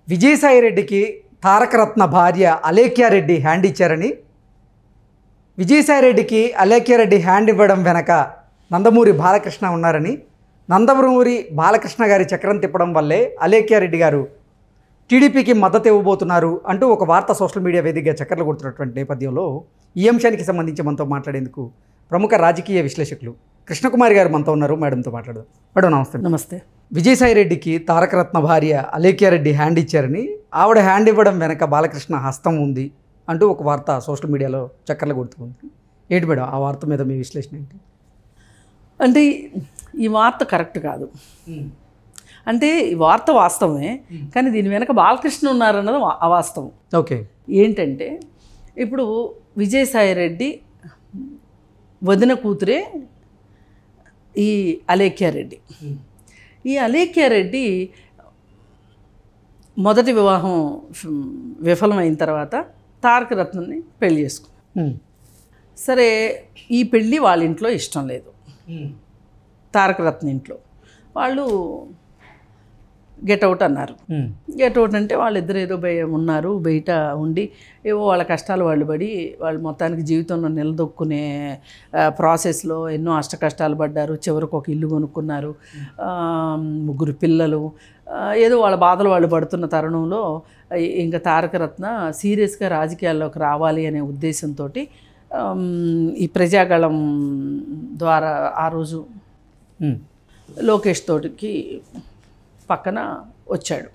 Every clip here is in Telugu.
విజయసాయిరెడ్డికి తారకరత్న భార్య అలేఖ్యారెడ్డి హ్యాండ్ ఇచ్చారని, విజయసాయిరెడ్డికి అలేఖ్యారెడ్డి హ్యాండ్ ఇవ్వడం వెనక నందమూరి బాలకృష్ణ ఉన్నారని, నందమూరి బాలకృష్ణ గారి చక్రం తిప్పడం వల్లే అలేఖ్యారెడ్డి గారు టీడీపీకి మద్దతు ఇవ్వబోతున్నారు అంటూ ఒక వార్త సోషల్ మీడియా వేదికగా చక్కర్లు కొడుతున్నటువంటి నేపథ్యంలో ఈ అంశానికి సంబంధించి మనతో మాట్లాడేందుకు ప్రముఖ రాజకీయ విశ్లేషకులు కృష్ణకుమారి గారు మనతో ఉన్నారు. మేడంతో మాట్లాడదాం. మేడం నమస్తే. నమస్తే. విజయసాయిరెడ్డికి తారకరత్న భార్య అలేఖ్యారెడ్డి హ్యాండ్ ఇచ్చారని, ఆవిడ హ్యాండ్ ఇవ్వడం వెనక బాలకృష్ణ హస్తం ఉంది అంటూ ఒక వార్త సోషల్ మీడియాలో చక్కర్లు కొడుతుంది. ఏంటి మేడం ఆ వార్త మీద మీ విశ్లేషణ ఏంటి? అంటే ఈ వార్త కరెక్ట్ కాదు. అంటే ఈ వార్త వాస్తవమే, కానీ దీని వెనక బాలకృష్ణ ఉన్నారన్నది అవాస్తవం. ఓకే. ఏంటంటే ఇప్పుడు విజయసాయిరెడ్డి వదిన కూతురే ఈ అలేఖ్యారెడ్డి. ఈ అలేఖ్యారెడ్డి మొదటి వివాహం విఫలమైన తర్వాత తారకరత్నని పెళ్లి చేసుకున్నాడు. సరే, ఈ పెళ్ళి వాళ్ళ ఇంట్లో ఇష్టం లేదు. తారకరత్న ఇంట్లో వాళ్ళు గెట్అవుట్ అన్నారు. గెట్అవుట్ అంటే వాళ్ళిద్దరు ఏదో ఉన్నారు, బయట ఉండి ఏవో వాళ్ళ కష్టాలు వాళ్ళు పడి వాళ్ళు మొత్తానికి జీవితంలో నిలదొక్కునే ప్రాసెస్లో ఎన్నో అష్ట కష్టాలు పడ్డారు. చివరికి ఒక ఇల్లు కొనుక్కున్నారు, 3 పిల్లలు. ఏదో వాళ్ళ బాధలు వాళ్ళు పడుతున్న తరుణంలో ఇంకా తారకరత్న సీరియస్గా రాజకీయాల్లోకి రావాలి అనే ఉద్దేశంతో ఈ ప్రజాగళం ద్వారా ఆ రోజు లోకేష్ తోటికి పక్కన వచ్చాడు,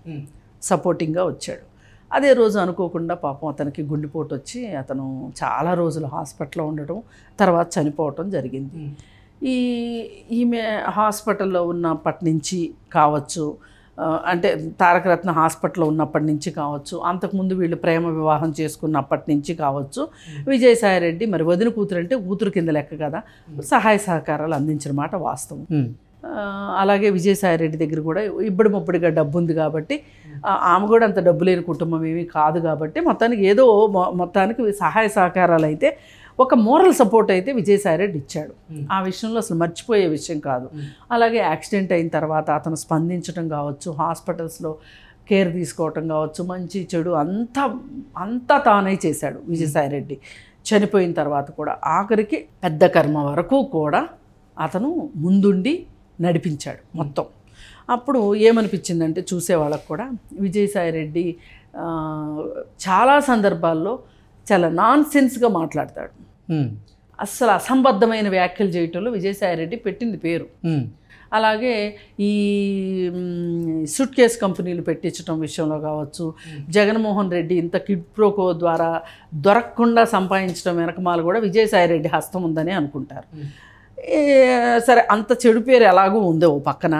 సపోర్టింగ్గా వచ్చాడు. అదే రోజు అనుకోకుండా పాపం అతనికి గుండెపోటు వచ్చి అతను చాలా రోజులు హాస్పిటల్లో ఉండటం, తర్వాత చనిపోవటం జరిగింది. ఈమె హాస్పిటల్లో ఉన్నప్పటి నుంచి కావచ్చు, అంటే తారకరత్న హాస్పిటల్లో ఉన్నప్పటి నుంచి కావచ్చు, అంతకుముందు వీళ్ళు ప్రేమ వివాహం చేసుకున్నప్పటి నుంచి కావచ్చు, విజయసాయిరెడ్డి మరి వదిన కూతురు అంటే కూతురు కింద లెక్క కదా, సహాయ సహకారాలు అందించిన మాట వాస్తవం. అలాగే విజయసాయిరెడ్డి దగ్గర కూడా ఇబ్బడి ముబ్బడిగా డబ్బు ఉంది కాబట్టి, ఆమె కూడా అంత డబ్బు లేని కుటుంబం ఏమీ కాదు కాబట్టి మొత్తానికి ఏదో మొత్తానికి సహాయ సహకారాలు అయితే, ఒక మోరల్ సపోర్ట్ అయితే విజయసాయిరెడ్డి ఇచ్చాడు. ఆ విషయంలో అసలు మర్చిపోయే విషయం కాదు. అలాగే యాక్సిడెంట్ అయిన తర్వాత అతను స్పందించడం కావచ్చు, హాస్పిటల్స్లో కేర్ తీసుకోవటం కావచ్చు, మంచి చెడు అంతా తానే చేశాడు విజయసాయిరెడ్డి. చనిపోయిన తర్వాత కూడా ఆఖరికి పెద్ద కర్మ వరకు కూడా అతను ముందుండి నడిపించాడు మొత్తం. అప్పుడు ఏమనిపించిందంటే చూసేవాళ్ళకు కూడా విజయసాయిరెడ్డి చాలా సందర్భాల్లో చాలా నాన్ సెన్స్గా మాట్లాడతాడు. అస్సలు అసంబద్ధమైన వ్యాఖ్యలు చేయటంలో విజయసాయిరెడ్డి పెట్టింది పేరు. అలాగే ఈ సూట్ కేస్ కంపెనీలు పెట్టించడం విషయంలో కావచ్చు, జగన్మోహన్ రెడ్డి ఇంత కిడ్ ప్రోకో ద్వారా దొరకకుండా సంపాదించడం వెనకమాల కూడా విజయసాయిరెడ్డి హస్తం ఉందని అనుకుంటారు. సరే, అంత చెడు పేరు ఎలాగూ ఉందో ఓ పక్కన,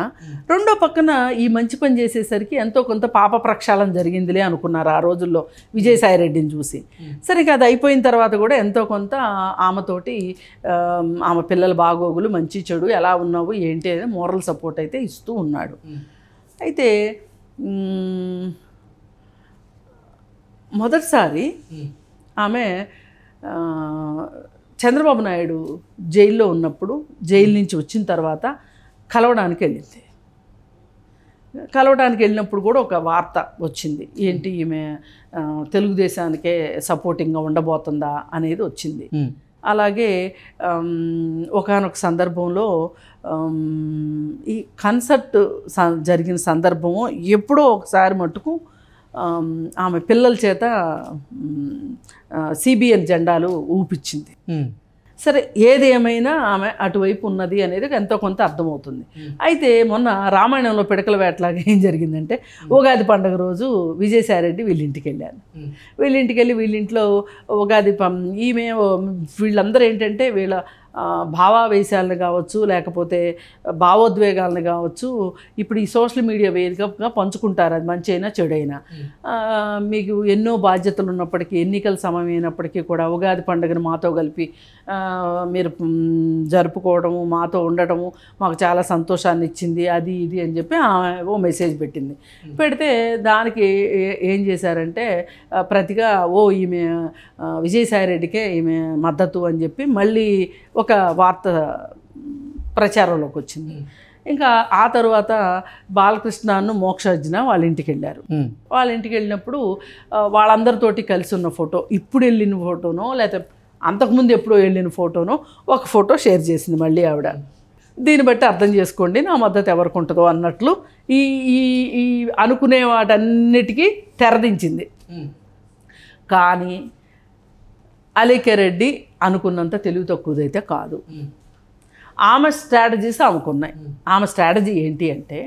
రెండో పక్కన ఈ మంచి పని చేసేసరికి ఎంతో కొంత పాప ప్రక్షాళన జరిగిందిలే అనుకున్నారు ఆ రోజుల్లో విజయసాయిరెడ్డిని చూసి. సరే, అది అయిపోయిన తర్వాత కూడా ఎంతో కొంత ఆమెతోటి ఆమె పిల్లల బాగోగులు, మంచి చెడు ఎలా ఉన్నావు ఏంటి అనేది మోరల్ సపోర్ట్ అయితే ఇస్తూ ఉన్నాడు. అయితే మొదటిసారి ఆమె చంద్రబాబు నాయుడు జైల్లో ఉన్నప్పుడు, జైలు నుంచి వచ్చిన తర్వాత కలవడానికి వెళ్ళింది. కలవడానికి వెళ్ళినప్పుడు కూడా ఒక వార్త వచ్చింది. ఏంటి, ఈమె తెలుగుదేశానికే సపోర్టింగ్గా ఉండబోతుందా అనేది వచ్చింది. అలాగే ఒకానొక సందర్భంలో ఈ కన్సర్ట్ జరిగిన సందర్భము ఎప్పుడో ఒకసారి మటుకు ఆమె పిల్లల చేత CBN జెండాలు ఊపించింది. సరే, ఏదేమైనా ఆమె అటువైపు ఉన్నది అనేది ఎంతో కొంత అర్థమవుతుంది. అయితే మొన్న రామాయణంలో పిడకల వేటలాగా ఏం జరిగిందంటే, ఉగాది పండుగ రోజు విజయసాయిరెడ్డి వీళ్ళింటికి వెళ్ళాను. వీళ్ళింటికి వెళ్ళి వీళ్ళింట్లో ఉగాది వీళ్ళందరూ ఏంటంటే వీళ్ళ భావావేశాలను కావచ్చు, లేకపోతే భావోద్వేగాలను కావచ్చు, ఇప్పుడు ఈ సోషల్ మీడియా వేదికగా పంచుకుంటారు. అది మంచి అయినా చెడైనా. మీకు ఎన్నో బాధ్యతలు ఉన్నప్పటికీ, ఎన్నికల సమయం అయినప్పటికీ కూడా ఉగాది పండుగను మాతో కలిపి మీరు జరుపుకోవడము, మాతో ఉండటము మాకు చాలా సంతోషాన్ని ఇచ్చింది, అది ఇది అని చెప్పి ఓ మెసేజ్ పెట్టింది. పెడితే దానికి ఏం చేశారంటే ప్రతిగా ఈమె విజయసాయిరెడ్డికే ఈమె మద్దతు అని చెప్పి మళ్ళీ ఒక వార్త ప్రచారంలోకి వచ్చింది. ఇంకా ఆ తర్వాత బాలకృష్ణను మోక్షజ్ఞ వాళ్ళ ఇంటికి వెళ్ళారు. వాళ్ళ ఇంటికి వెళ్ళినప్పుడు వాళ్ళందరితోటి కలిసి ఉన్న ఫోటో, ఇప్పుడు వెళ్ళిన ఫోటోనో లేకపోతే అంతకుముందు ఎప్పుడో వెళ్ళిన ఫోటోనో ఒక ఫోటో షేర్ చేసింది మళ్ళీ ఆవిడ. దీన్ని బట్టి అర్థం చేసుకోండి నా మద్దతు ఎవరికి ఉంటుందో అన్నట్లు ఈ ఈ ఈ అనుకునే వాటన్నిటికీ తెరదించింది. కానీ అలేఖ్య రెడ్డి అనుకున్నంత తెలివి తక్కువదైతే కాదు. ఆమె స్ట్రాటజీస్ ఆమెకున్నాయి. ఆమె స్ట్రాటజీ ఏంటి అంటే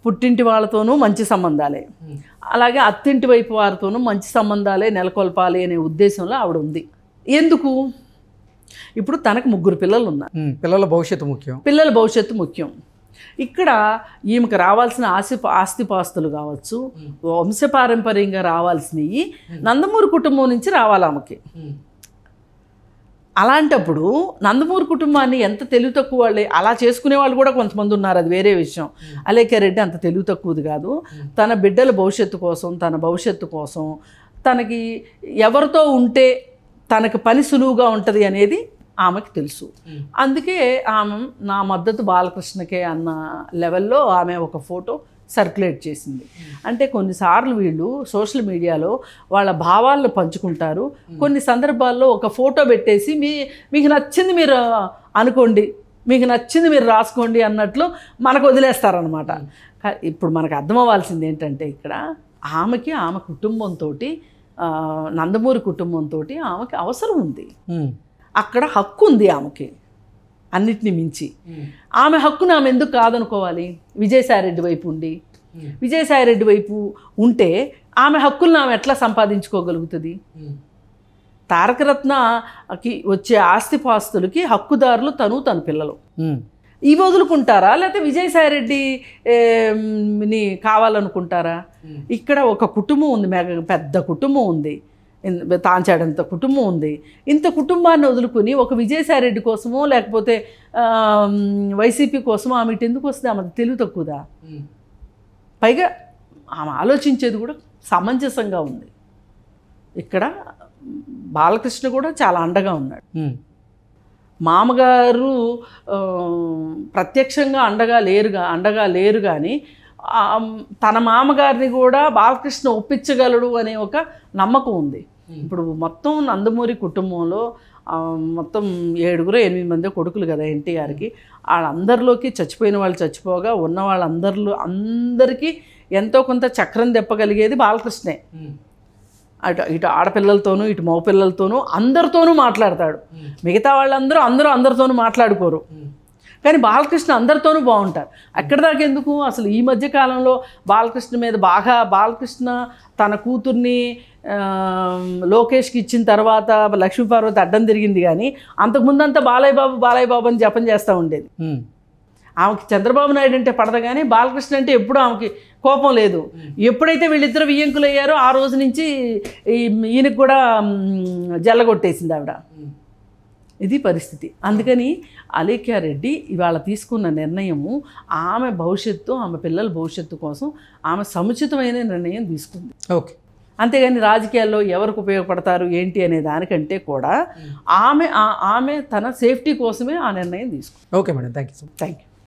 పుట్టింటి వాళ్ళతోనూ మంచి సంబంధాలే, అలాగే అత్తింటి వైపు వారితోనూ మంచి సంబంధాలే నెలకొల్పాలి అనే ఉద్దేశంలో ఆవిడ ఉంది. ఎందుకు? ఇప్పుడు తనకు 3 పిల్లలు ఉన్నారు. పిల్లల భవిష్యత్తు ముఖ్యం. పిల్లల భవిష్యత్తు ముఖ్యం. ఇక్కడ ఈమెకు రావాల్సిన ఆస్తిపాస్తులు కావచ్చు, వంశపారంపర్యంగా రావాల్సినవి నందమూరి కుటుంబం నుంచి రావాలి ఆమెకి. అలాంటప్పుడు నందమూరి కుటుంబాన్ని ఎంత తెలివి తక్కువ వాళ్ళే, అలా చేసుకునే వాళ్ళు కూడా కొంతమంది ఉన్నారు, అది వేరే విషయం. అలేఖ్య రెడ్డి అంత తెలివి తక్కువది కాదు. తన బిడ్డల భవిష్యత్తు కోసం, తన భవిష్యత్తు కోసం, తనకి ఎవరితో ఉంటే తనకి పని సులువుగా ఉంటుంది అనేది ఆమెకి తెలుసు. అందుకే ఆమె నా మద్దతు బాలకృష్ణకే అన్న లెవెల్లో ఆమె ఒక ఫోటో సర్క్యులేట్ చేసింది. అంటే కొన్నిసార్లు వీళ్ళు సోషల్ మీడియాలో వాళ్ళ భావాలను పంచుకుంటారు. కొన్ని సందర్భాల్లో ఒక ఫోటో పెట్టేసి మీకు నచ్చింది మీరు అనుకోండి, మీకు నచ్చింది మీరు రాసుకోండి అన్నట్లు మనకు వదిలేస్తారనమాట. ఇప్పుడు మనకు అర్థం అవ్వాల్సింది ఏంటంటే ఇక్కడ ఆమెకి ఆమె కుటుంబంతో, నందమూరి కుటుంబంతో ఆమెకి అవసరం ఉంది. అక్కడ హక్కు ఉంది ఆమెకి అన్నిటిని మించి. ఆమె హక్కును ఆమె ఎందుకు కాదనుకోవాలి? విజయసాయిరెడ్డి వైపు ఉండి, విజయసాయిరెడ్డి వైపు ఉంటే ఆమె హక్కులను ఆమె ఎట్లా సంపాదించుకోగలుగుతుంది? తారకరత్నకి వచ్చే ఆస్తిపాస్తులకి హక్కుదారులు తన పిల్లలు. ఈ వదులుకుంటారా లేకపోతే విజయసాయిరెడ్డిని కావాలనుకుంటారా? ఇక్కడ ఒక కుటుంబం ఉంది, పెద్ద కుటుంబం ఉంది, తాంచాడంత కుటుంబం ఉంది. ఇంత కుటుంబాన్ని వదులుకుని ఒక విజయసాయిరెడ్డి కోసమో లేకపోతే వైసీపీ కోసమో ఆమె ఇటు ఎందుకు వస్తుంది? ఆమె తెలివి తక్కువదా? పైగా ఆమె ఆలోచించేది కూడా సమంజసంగా ఉంది. ఇక్కడ బాలకృష్ణ కూడా చాలా అండగా ఉన్నాడు. మామగారు ప్రత్యక్షంగా అండగా లేరు కానీ తన మామగారిని కూడా బాలకృష్ణ ఒప్పించగలడు అనే ఒక నమ్మకం ఉంది. ఇప్పుడు మొత్తం నందమూరి కుటుంబంలో మొత్తం 7-8 మంది కొడుకులు కదా ఎన్టీఆర్కి. వాళ్ళందరిలోకి చచ్చిపోయిన వాళ్ళు చచ్చిపోగా ఉన్న వాళ్ళందరికీ ఎంతో కొంత చక్రం తెప్పగలిగేది బాలకృష్ణే. ఇటు ఆడపిల్లలతోనూ ఇటు మగపిల్లలతోనూ అందరితోనూ మాట్లాడతాడు. మిగతా వాళ్ళందరూ అందరితోనూ మాట్లాడుకోరు, కానీ బాలకృష్ణ అందరితోనూ బాగుంటారు. ఎక్కడి దాకా ఎందుకు? అసలు ఈ మధ్య కాలంలో బాలకృష్ణ మీద బాలకృష్ణ తన కూతుర్ని లోకేష్కి ఇచ్చిన తర్వాత లక్ష్మీపార్వతి అడ్డం తిరిగింది, కానీ అంతకుముందంతా బాలయ్య బాబు అని జపం చేస్తూ ఉండేది. ఆమెకి చంద్రబాబు నాయుడు అంటే పడదు, కానీ బాలకృష్ణ అంటే ఎప్పుడూ ఆమెకి కోపం లేదు. ఎప్పుడైతే వీళ్ళిద్దరు వియ్యంకులు అయ్యారో ఆ రోజు నుంచి ఈయనకు కూడా జల్లగొట్టేసింది ఆవిడ. ఇది పరిస్థితి. అందుకని అలేఖ్య రెడ్డి ఇవాళ తీసుకున్న నిర్ణయము ఆమె భవిష్యత్తు, ఆమె పిల్లల భవిష్యత్తు కోసం ఆమె సముచితమైన నిర్ణయం తీసుకుంది. ఓకే. అంతేగాని రాజకీయాల్లో ఎవరికి ఉపయోగపడతారు ఏంటి అనే దానికంటే కూడా ఆమె తన సేఫ్టీ కోసమే ఆ నిర్ణయం తీసుకుంది. Okay madam, thank you.